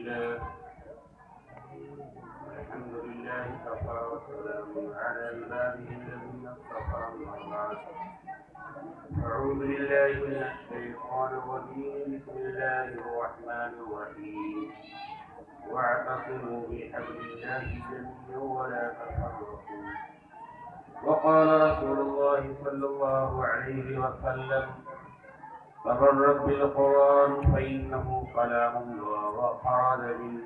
لله الحمد لله كفى وسلام على عباده الذين اصطفى أما بعد أعوذ بالله من الشيطان الرجيم بسم الله الرحمن الرحيم واعتصموا بحبل الله جميعا ولا تفرقوا وقال رسول الله صلى الله عليه وسلم تبرك بالقرآن فإنه كلام الله وخرج منه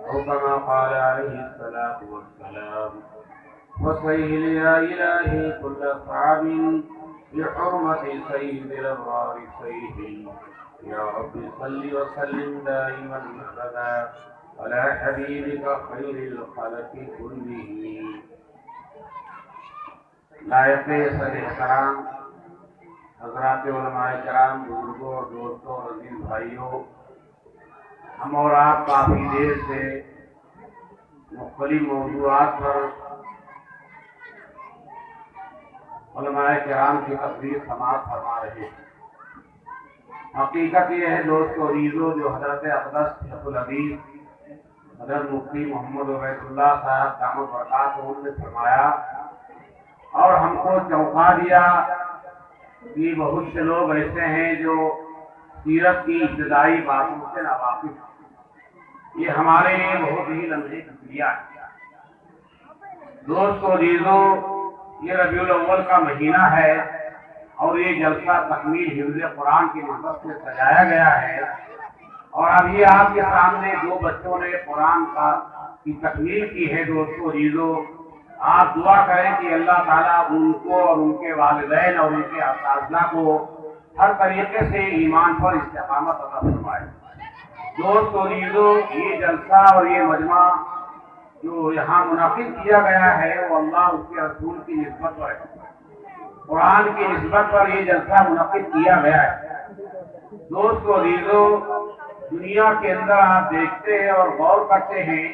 أو كما قال عليه الصلاة والسلام وسهل يا إلهي كل صعب بحرمة سيد الأبرار سيدي يا رب صل وسلم دائما أبدا على حبيبك خير الخلق كلهم لائق صد احترام حضرات علماء کرام، بزرگوں اور دوستوں اور عزیز بھائیوں، ہم اور آپ کافی دیر سے مختلف موضوعات پر علماء کرام کی تقریر سماعت فرما رہے ہیں۔ حقیقت یہ ہے دوستو عزیزو، جو حضرت اقدس شیخ الحدیث حضرت مفتی محمد عبید اللہ صاحب دامت برکاتہ نے فرمایا اور ہم کو چونکا دیا کہ بہت سے لوگ ایسے ہیں جو سیرت کی ابتدائی باتوں سے ناواقف ہیں۔ یہ ہمارے لیے بہت ہی لمحے شکریہ ہے۔ دوستو عزیزو، یہ ربیع الاول کا مہینہ ہے اور یہ جلسہ تکمیل حفظ قرآن کی نسبت سے سجایا گیا ہے، اور اب یہ آپ کے سامنے دو بچوں نے قرآن کی تکمیل کی ہے۔ دوستو عزیزو، آپ دعا کریں کہ اللہ تعالیٰ ان کو اور ان کے والدین اور ان کے اساتذہ کو ہر طریقے سے ایمان پر استقامت عطا فرمائے۔ دوستو عزیزو، یہ جلسہ اور یہ مجمع جو یہاں منعقد کیا گیا ہے وہ اللہ اس کے رسول کی نسبت پر ہے، قرآن کی نسبت پر یہ جلسہ منعقد کیا گیا ہے۔ دوستو عزیزو، دنیا کے اندر آپ دیکھتے ہیں اور غور کرتے ہیں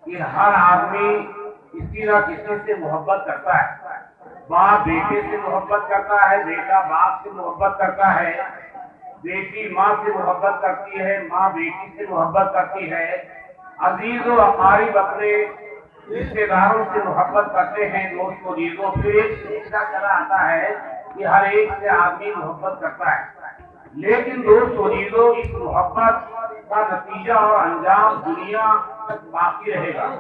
کہ ہر آدمی کسی نہ کسی سے محبت کرتا ہے۔ باپ بیٹے سے محبت کرتا ہے، بیٹا باپ سے محبت کرتا ہے، بیٹی ماں سے محبت کرتی ہے، ماں بیٹی سے محبت کرتی ہے، عزیز و اقارب اپنے رشتے داروں سے محبت کرتے ہیں۔ دوستو عزیزو، پھر ایک سلسلہ چلا آتا ہے کہ ہر ایک سے آدمی محبت کرتا ہے، لیکن دوستو عزیزو اس محبت کا نتیجہ اور انجام دنیا تک باقی رہے گا،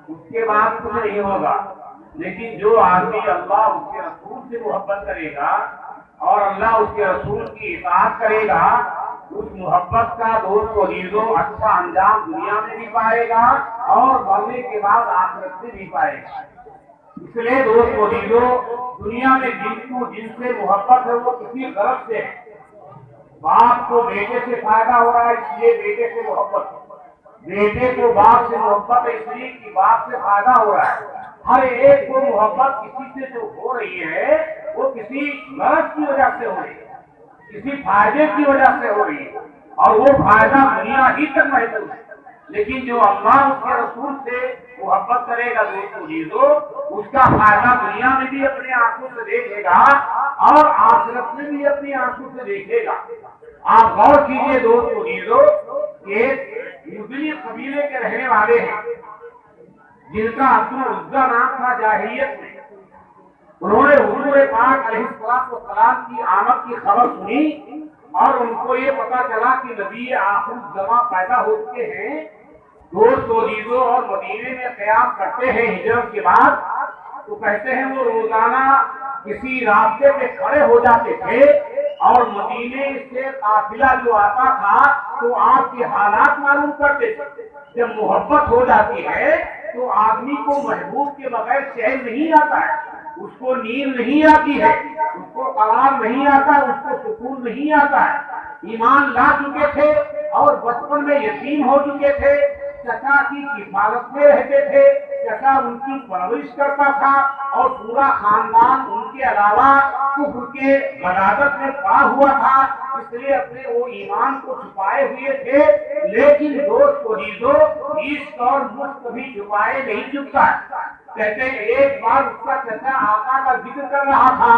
اس کے بعد کچھ نہیں ہوگا۔ لیکن جو آدمی اللہ اس کے رسول سے محبت کرے گا اور اللہ اس کے رسول کی اطاعت کرے گا، اس محبت کا دوستو عزیزو اچھا انجام دنیا میں بھی پائے گا اور مرنے کے بعد آخرت میں بھی پائے گا۔ اس لیے دوستو عزیزو، دنیا میں جن سے محبت ہے وہ کسی غرض سے ہے۔ باپ کو بیٹے سے فائدہ ہو رہا ہے اس لیے بیٹے سے محبت، بیٹے کو باپ سے محبت ہے اس لیے کہ باپ سے فائدہ ہو رہا ہے۔ ہر ایک کو محبت کسی سے جو ہو رہی ہے وہ کسی غرض کی وجہ سے ہو رہی ہے، کسی فائدے کی وجہ سے ہو رہی ہے، اور وہ فائدہ دنیا ہی تک محدود ہے۔ لیکن جو اللہ اس کے رسول سے محبت کرے گا دوستو عزیزو، اس کا فائدہ دنیا میں بھی اپنے آنکھوں سے دیکھے گا اور آخرت میں بھی اپنی آنکھوں سے دیکھے گا۔ آپ غور کیجئے دوستو عزیزو، کہ مدنی قبیلے کے رہنے والے ہیں جن کا عبد العزیٰ نام تھا جاہلیت میں، انہوں نے حضور پاک علیہ السلام کی آمد کی خبر سنی اور ان کو یہ پتا چلا کہ نبی آخر الزماں پیدا ہو چکے ہیں۔ دوستو عزیزو، اور مدینے میں قیام کرتے ہیں ہجرت کے بعد، تو کہتے ہیں وہ روزانہ کسی راستے پہ کھڑے ہو جاتے تھے اور مدینے سے قافلہ جو آتا تھا تو آپ کے حالات معلوم کرتے تھے۔ جب محبت ہو جاتی ہے تو آدمی کو محبوب کے بغیر چین نہیں آتا ہے، اس کو نیند نہیں آتی ہے، اس کو قرار نہیں آتا، اس کو سکون نہیں آتا ہے۔ ایمان لا چکے تھے اور بچپن میں یتیم ہو چکے تھے، چچا کی کفالت میں رہتے تھے، چچا ان کی پرورش کرتا تھا اور پورا خاندان ان کے علاوہ کفر کے غدارت میں پڑا ہوا تھا، اس لیے اپنے وہ ایمان کو چھپائے ہوئے تھے۔ لیکن دوستو عزیزو، عشق اور مشق کبھی چھپائے نہیں چکتا ہے۔ کہتے ہیں ایک بار اس کا چچا آقا کا ذکر کر رہا تھا،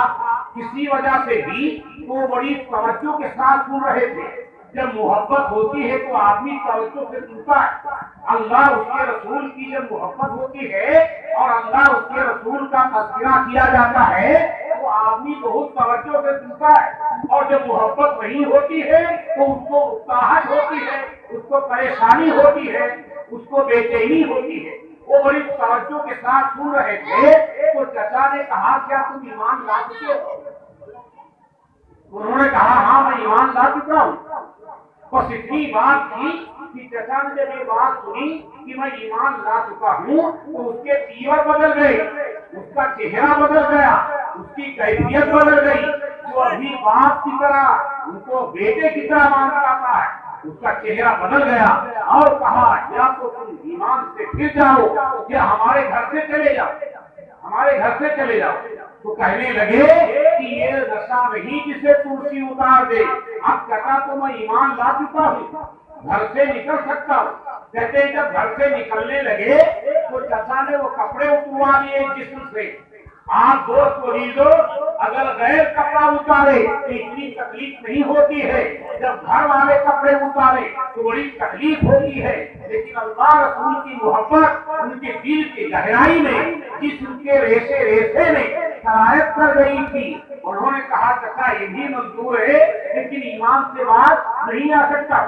کسی وجہ سے بھی وہ بڑی توجہ کے ساتھ سن رہے تھے۔ جب محبت ہوتی ہے تو آدمی توجہ سے سنتا ہے. اللہ اس کے رسول کی جب محبت ہوتی ہے اور اللہ اس کے رسول کا تذکرہ کیا جاتا ہے تو آدمی بہت توجہ سے سنتا ہے. اور جب محبت نہیں ہوتی ہے تو اس کو اکتاہٹ ہوتی ہے, اس کو پریشانی ہوتی ہے, اس کو بے چینی ہوتی ہے. وہ بڑی توجہ کے ساتھ سن رہے تھے تو چچا نے کہا کیا تم ایمان لا چکے ہو؟ انہوں نے کہا ہاں میں ایمان لا چکا ہوں. بس اتنی بات تھی کہ چچا نے جب یہ بات سنی کہ میں ایمان لا چکا ہوں تو اس کے تیور بدل گئے, اس کا چہرہ بدل گیا, اس کی کیفیت بدل گئی. جو ابھی باپ کی طرح ان کو بیٹے کی طرح مانتا تھا اس کا چہرہ بدل گیا اور کہا یا تو تم ایمان سے پھر جاؤ یا ہمارے گھر سے چلے جاؤ, ہمارے گھر سے چلے جاؤ. تو کہنے لگے کہ یہ نشہ نہیں جسے تلسی اتار دے. اب چچا تو میں ایمان لا چکا ہوں, گھر سے نکل سکتا ہوں. کہتے ہیں جب گھر سے نکلنے لگے تو چچا نے وہ کپڑے اتروا لیے جسم سے. آپ دوست کو لیجو اگر غیر کپڑا اتارے تو اتنی تکلیف نہیں ہوتی ہے, جب گھر والے کپڑے اتارے تو بڑی تکلیف ہوتی ہے. لیکن اللہ رسول کی محبت ان کے دل کی گہرائی میں جسم کے ریشے ریشے میں شرائط کر گئی تھی. انہوں نے کہا چچا یہ بھی منظور ہے لیکن ایمان سے بات نہیں آ سکتا.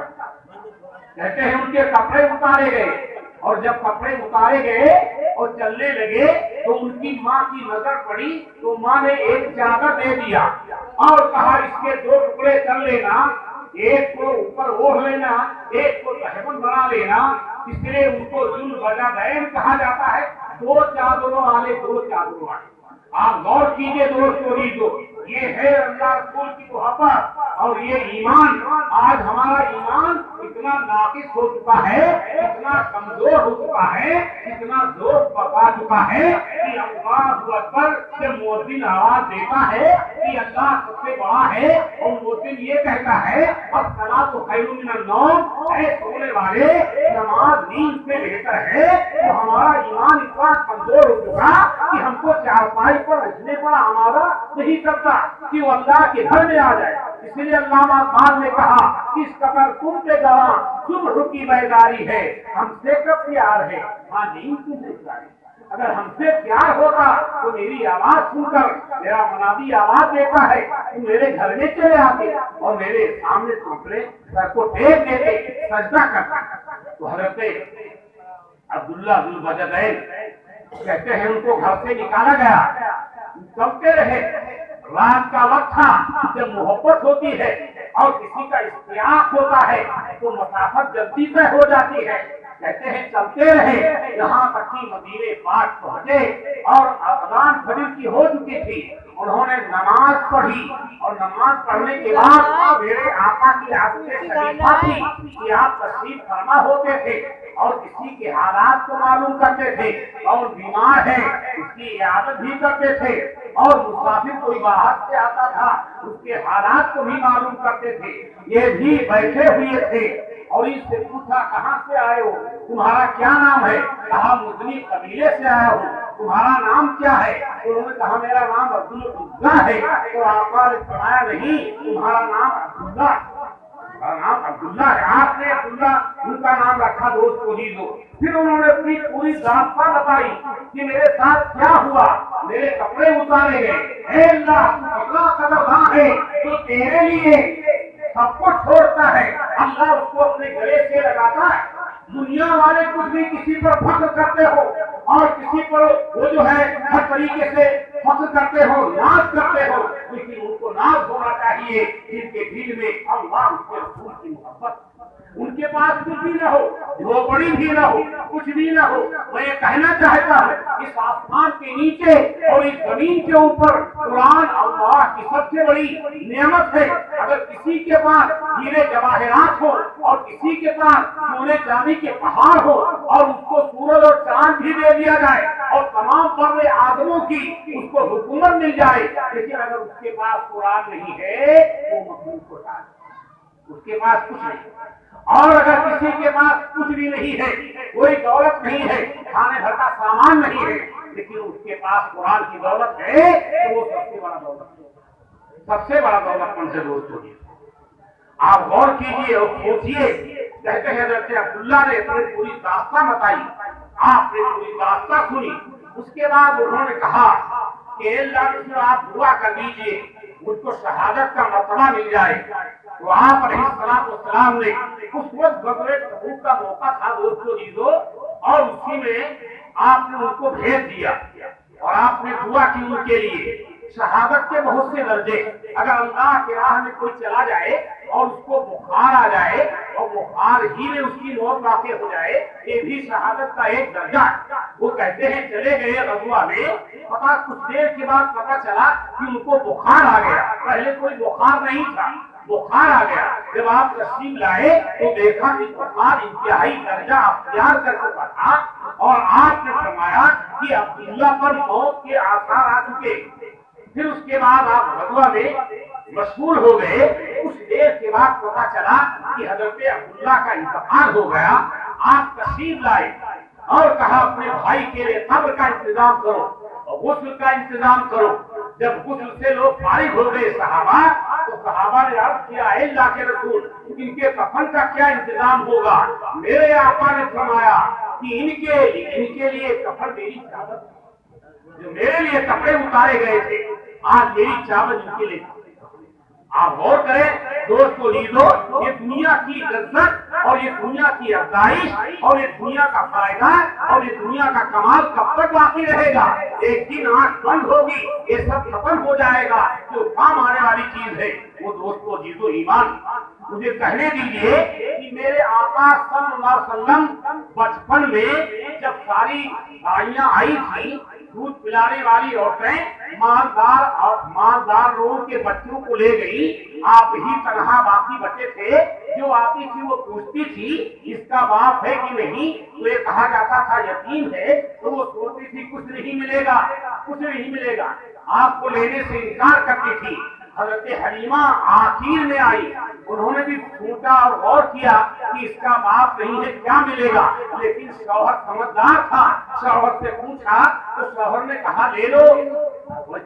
کہتے ہیں ان کے کپڑے اتارے گئے اور جب کپڑے اتارے گئے اور چلنے لگے تو ان کی ماں کی نظر پڑی تو ماں نے ایک چادر دے دیا اور کہا اس کے 2 ٹکڑے کر لینا, ایک کو اوپر اوڑھ لینا, ایک کو تہمت بنا لینا. اس لیے ان کو ذوالبجدین کہا جاتا ہے, 2 چادروں والے 2 چادروں والے. آپ غور کیجئے دوستو لیجو, یہ ہے اللہ رسول کی محبت اور یہ ایمان. آج ہمارا ایمان اتنا ناقص ہو چکا ہے, اتنا کمزور ہو چکا ہے, اتنا زور پا چکا ہے کہ اللہ اکبر جب مؤذن آواز دیتا ہے کہ اللہ سب سے بڑا ہے اور مؤذن یہ کہتا ہے الصلاۃ خیر من النوم, اے سونے والے نماز نیند سے بہتر ہے, تو ہمارا ایمان اتنا کمزور ہو چکا کہ ہم کو چارپائی پر رکھنے پر ہمارا نہیں کرتا کہ وہ اللہ کے گھر میں آ جائے. اس لیے علامہ اقبال نے کہا کس قدر تم پہ جوان صبح کی بیداری ہے, ہم سے کب پیار ہے ہاں نیند تم سے پیاری. اگر ہم سے پیار ہوتا تو میری آواز سن کر میرا منادی آواز دیتا ہے تم میرے گھر میں چلے آتے اور میرے سامنے اپنے سر کو ٹیک دیتے, سجدہ کرتے. تو حضرت عبداللہ ذوالبجدین کہتے ہیں ان کو گھر سے نکالا گیا, چلتے رہے. رات کا وقت تھا, جب محبت ہوتی ہے اور کسی کا اشتیاق ہوتا ہے تو مسافت جلدی طے ہو جاتی ہے. کہتے ہیں چلتے رہے یہاں تک کہ مدینے پاک پہنچے اور اذان فجر کی ہو چکی تھی. انہوں نے نماز پڑھی اور نماز پڑھنے کے بعد میرے آقا کی عادت شریفہ تھی کہ آپ تشریف فرما ہوتے تھے اور کسی کے حالات کو معلوم کرتے تھے اور بیمار ہے اس کی عیادت بھی کرتے تھے اور مسافر کوئی باہر سے آتا تھا اس کے حالات کو بھی معلوم کرتے تھے. یہ بھی بیٹھے ہوئے تھے اور اس سے پوچھا کہاں سے آئے ہو, تمہارا کیا نام ہے؟ کہا مدنی قبیلے سے آیا ہوں. تمہارا نام کیا ہے؟ انہوں نے کہا میرا نام عبداللہ ہے. تو آقا نے فرمایا نہیں تمہارا نام عبداللہ, نام عبداللہ ہے. آپ نے عبداللہ ان کا نام رکھا دوست کو ہی دو. پھر انہوں نے اپنی پوری داستان بتائی کہ میرے ساتھ کیا ہوا, میرے کپڑے اتارے گئے. اے اللہ اتنا قدردان ہے تو تیرے لیے سب کو چھوڑتا ہے, اللہ اس کو اپنے گلے سے لگاتا ہے. دنیا والے کچھ بھی کسی پر فخر کرتے ہو اور کسی پر وہ جو ہے ہر طریقے سے فخر کرتے ہو, ناز کرتے ہو, لیکن ان کو ناز ہونا چاہیے جن کے دل میں اللہ اس کے رسول کی محبت. ان کے پاس کچھ بھی نہ ہو, جھوپڑی بھی نہ ہو, کچھ بھی نہ ہو. میں یہ کہنا چاہتا ہوں اس آسمان کے نیچے اور اس زمین کے اوپر قرآن اللہ کی سب سے بڑی نعمت ہے. اگر کسی کے پاس ہیرے جواہرات ہو اور کسی کے پاس سونے چاندی کے پہاڑ ہو اور اس کو سورج اور چاند بھی دے دیا جائے اور تمام بڑے آدموں کی اس کو حکومت مل جائے, لیکن اگر اس کے پاس قرآن نہیں ہے وہ مخلوق ہوتا ہے, اس کے پاس کچھ نہیں. اور اگر کسی کے پاس کچھ بھی نہیں ہے, کوئی دولت نہیں ہے, کھانے بھر کا سامان نہیں ہے, لیکن اس کے پاس قرآن کی دولت ہے تو وہ سب سے بڑا دولت ہے, سب سے بڑا دولت من سے دوست ہوگی. آپ غور کیجئے اور سوچئے. کہتے ہیں حضرت عبداللہ نے اپنی پوری داستان بتائی, آپ نے پوری داستان سنی. اس کے بعد انہوں نے کہا کہ اللہ سے آپ دعا کر دیجئے مجھ کو شہادت کا مرتبہ مل جائے. تو آپ علیہ السلام نے اس وقت غزوہ تبوک کا موقع تھا دوستو عزیزو, اور اسی میں آپ نے ان کو بھیج دیا اور آپ نے دعا کی ان کے لیے. شہادت کے بہت سے درجے, اگر اللہ کی راہ میں کوئی چلا جائے اور اس کو بخار آ جائے اور بخار ہی میں اس کی موت واقع ہو جائے, یہ بھی شہادت کا ایک درجہ ہے. وہ کہتے ہیں چلے گئے غزوہ میں, پتہ کچھ دیر کے بعد پتہ چلا کہ ان کو بخار آ گیا. پہلے کوئی بخار نہیں تھا, بخار آ گیا. جب آپ تشریف لائے تو دیکھا کہ بخار انتہائی درجہ اختیار کر چکا تھا اور آپ نے فرمایا کہ عبداللہ پر موت کے آثار آ چکے. پھر اس کے بعد آپ غزوہ میں مشغول ہو گئے. کچھ دیر کے بعد پتہ چلا کہ حضرت عبداللہ کا انتقال ہو گیا. آپ تشریف لائے اور کہا اپنے بھائی کے لیے صبر کا انتظام کرو اور غسل کا انتظام کرو. جب غسل سے لوگ فارغ ہو گئے صحابہ, تو صحابہ نے عرض کیا اے اللہ کے رسول, ان کے کفن کا کیا انتظام ہوگا؟ میرے آقا نے فرمایا کہ ان کے لیے کفن میری چادر, جو میرے لیے کپڑے اتارے گئے تھے, آج میری چادر ان کے لیے. آپ غور کریں دوستو عزیزو, یہ دنیا کی لذت اور یہ دنیا کی افزائش اور یہ دنیا کا فائدہ اور یہ دنیا کا کمال کب تک باقی رہے گا؟ ایک دن آنکھ بند ہوگی, یہ سب ختم ہو جائے گا. جو کام آنے والی چیز ہے وہ دوستو عزیزو ایمان. مجھے کہنے دیجئے کہ میرے آقا صلی اللہ علیہ وسلم بچپن میں جب ساری آئیاں آئی تھی, دودھ پلانے والی عورتیں مالدار لوگوں کے بچوں کو لے گئی, آپ ہی تنہا باقی بچے تھے. جو آتی تھی وہ پوچھتی تھی اس کا باپ ہے کہ نہیں, تو یہ کہا جاتا تھا یتیم ہے, تو وہ سوچتی تھی کچھ نہیں ملے گا, کچھ نہیں ملے گا. آپ کو لینے سے انکار کرتی تھی. حضرت حلیمہ آخر میں آئی, انہوں نے بھی سوچا اور غور کیا کہ اس کا باپ نہیں ہے, کیا ملے گا. لیکن شوہر سمجھدار تھا, شوہر سے پوچھا تو شوہر نے کہا لے لو.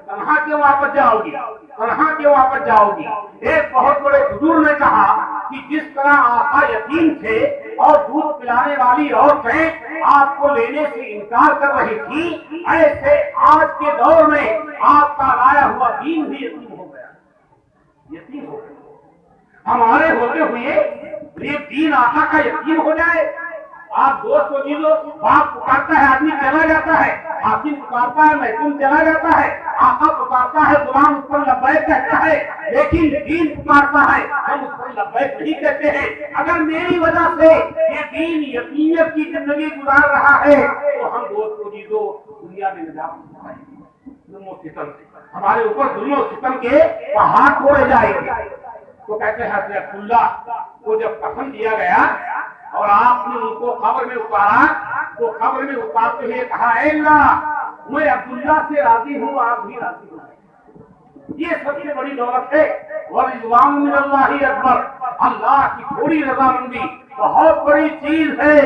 تنہا کیوں واپس جاؤ گی, تنہا کیوں واپس جاؤ گی؟ ایک بہت بڑے بزرگ نے کہا کہ جس طرح آقا یتیم تھے اور دودھ پلانے والی عورتیں آپ کو لینے سے انکار کر رہی تھی, ایسے آج کے دور میں آپ کا لایا ہوا دین بھی یتیم ہو گیا, یتیم ہو گیا. ہمارے ہوتے ہوئے یہ دین آقا کا یتیم ہو جائے. آپ دوست کو جیلو, باپ پکارتا ہے آدمی چلا جاتا ہے, حاکم پکارتا ہے محکوم چلا جاتا ہے, آقا پکارتا ہے غلام اس پر لبیک کہتا ہے, لیکن دین پکارتا ہے ہم اس پر لبیک نہیں کہتے ہیں. اگر میری وجہ سے یہ دین یتیمیت کی زندگی گزار رہا ہے تو ہم دوست کو جیلو دنیا میں نجات پائیں گے. ظلم و ستم سے ہمارے اوپر ظلم و ستم کے پہاڑ توڑے جائیں گے. تو کہتے ہیں حضرت عبداللہ کو جب کفن دیا گیا اور آپ نے ان کو قبر میں اتارا, تو قبر میں اتارتے ہوئے کہا اے اللہ میں عبداللہ سے راضی ہوں, آپ بھی راضی ہوں. یہ سب سے بڑی دولت ہے. وَرِضْوَانٌ مِّنَ اللَّهِ اکبر, اللہ کی تھوڑی رضامندی بہت بڑی چیز ہے.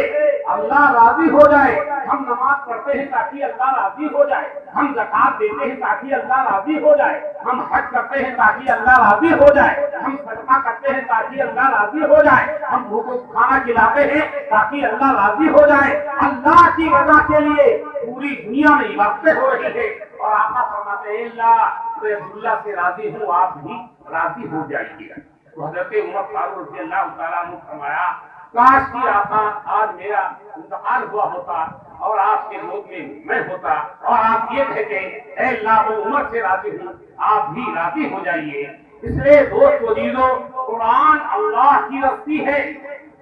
اللہ راضی ہو جائے. ہم نماز پڑھتے ہیں تاکہ اللہ راضی ہو جائے, ہم زکات دیتے ہیں تاکہ اللہ راضی ہو جائے, ہم حج کرتے ہیں تاکہ اللہ راضی ہو جائے, ہم صدقہ کرتے ہیں تاکہ اللہ راضی ہو جائے, ہم بھوکوں کو کھانا کھلاتے ہیں تاکہ اللہ راضی ہو جائے. اللہ کی رضا کے لیے پوری دنیا میں عبادتیں ہو رہی ہے اور آقا فرماتے ہیں اللہ میں عبداللہ سے راضی ہوں, آپ بھی راضی ہو جائیے گا. تو حضرت عمر فاروق رضی اللہ تعالیٰ عنہ فرمایا کاش کی آقا آج میرا انتقال ہوا ہوتا اور آپ کے گود میں ہوتا اور آپ یہ کہتے اے اللہ میں عمر سے راضی ہوں, آپ بھی راضی ہو جائیے. اس لیے دوست عزیزو, قرآن اللہ کی رسی ہے,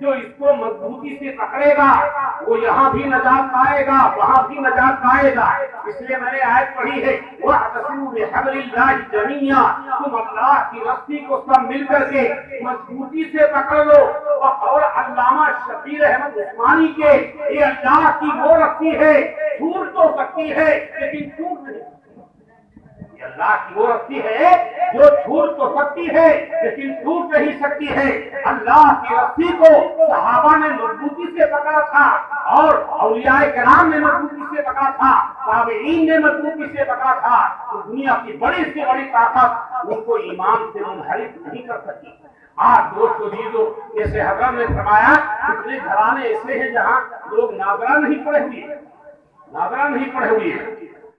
جو اس کو مضبوطی سے پکڑے گا وہ یہاں بھی نجات پائے گا, وہاں بھی نجات پائے گا. اس لیے میں نے آیت پڑھی ہے وَاعْتَصِمُوا بِحَبْلِ اللَّهِ جَمِيعًا, تم اللہ کی رسی کو سب مل کر کے مضبوطی سے پکڑ لو. اور علامہ شبیر احمد عثمانی کے یہ اللہ کی وہ رسی ہے, چھوٹ تو سکتی ہے لیکن ٹوٹ نہیں. یہ اللہ کی وہ رسی ہے جو چھوٹ تو سکتی ہے لیکن ٹوٹ نہیں سکتی ہے. اللہ کی رسی کو صحابہ نے مضبوطی سے پکڑا تھا اور اولیاء کرام نے مضبوطی سے پکڑا تھا, تابعین نے مضبوطی سے پکڑا تھا. تو دنیا کی بڑی سے بڑی طاقت ان کو ایمان سے منحرف نہیں کر سکی. دوستو عزیزو، جیسے حضرت نے فرمایا اتنے گھرانے ایسے ہیں جہاں لوگ ناظرہ نہیں پڑھے ہوئے،